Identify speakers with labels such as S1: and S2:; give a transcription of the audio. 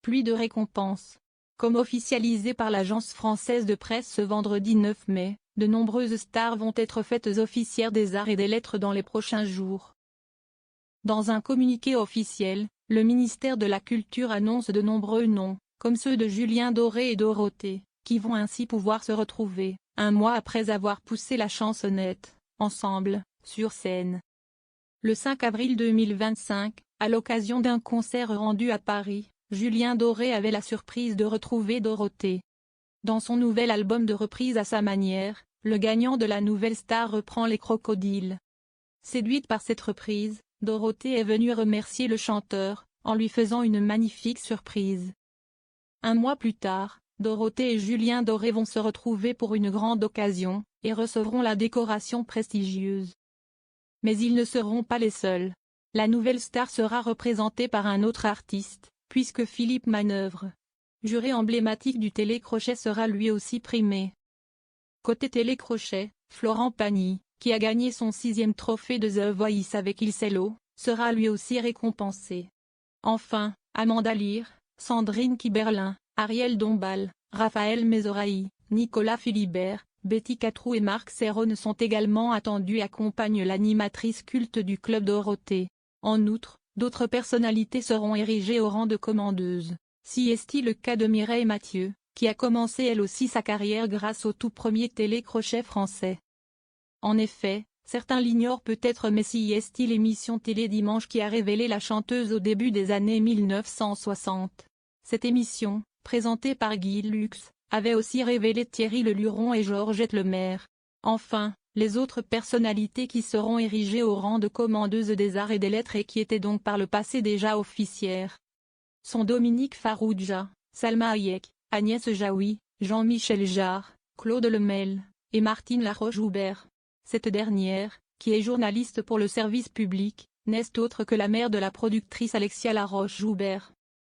S1: Pluie de récompenses. Comme officialisé par l'agence française de presse ce vendredi 9 mai, de nombreuses stars vont être faites officières des arts et des lettres dans les prochains jours. Dans un communiqué officiel, le ministère de la Culture annonce de nombreux noms, comme ceux de Julien Doré et Dorothée, qui vont ainsi pouvoir se retrouver, un mois après avoir poussé la chansonnette, ensemble, sur scène. Le 5 avril 2025, à l'occasion d'un concert rendu à Paris, Julien Doré avait la surprise de retrouver Dorothée. Dans son nouvel album de reprise à sa manière, le gagnant de la nouvelle star reprend les crocodiles. Séduite par cette reprise, Dorothée est venue remercier le chanteur, en lui faisant une magnifique surprise. Un mois plus tard, Dorothée et Julien Doré vont se retrouver pour une grande occasion, et recevront la décoration prestigieuse. Mais ils ne seront pas les seuls. La nouvelle star sera représentée par un autre artiste, puisque Philippe Manœuvre, juré emblématique du télécrochet, sera lui aussi primé. Côté télécrochet, Florent Pagny, qui a gagné son 6e trophée de The Voice avec Il Cello, sera lui aussi récompensé. Enfin, Amanda Lear, Sandrine Kiberlin, Ariel Dombal, Raphaël Mézoraï, Nicolas Philibert, Betty Catrou et Marc Serron sont également attendus et accompagnent l'animatrice culte du Club Dorothée. En outre, d'autres personnalités seront érigées au rang de commandeuses. Si est-il le cas de Mireille Mathieu, qui a commencé elle aussi sa carrière grâce au tout premier télécrochet français. En effet, certains l'ignorent peut-être, mais si est-il l'émission Télé Dimanche qui a révélé la chanteuse au début des années 1960. Cette émission, présentée par Guy Lux, avait aussi révélé Thierry Leluron et Georgette Lemaire. Enfin, les autres personnalités qui seront érigées au rang de commandeuses des arts et des lettres et qui étaient donc par le passé déjà officières, sont Dominique Farrugia, Salma Hayek, Agnès Jaoui, Jean-Michel Jarre, Claude Lemel, et Martine Laroche-Joubert. Cette dernière, qui est journaliste pour le service public, n'est autre que la mère de la productrice Alexia Laroche-Joubert.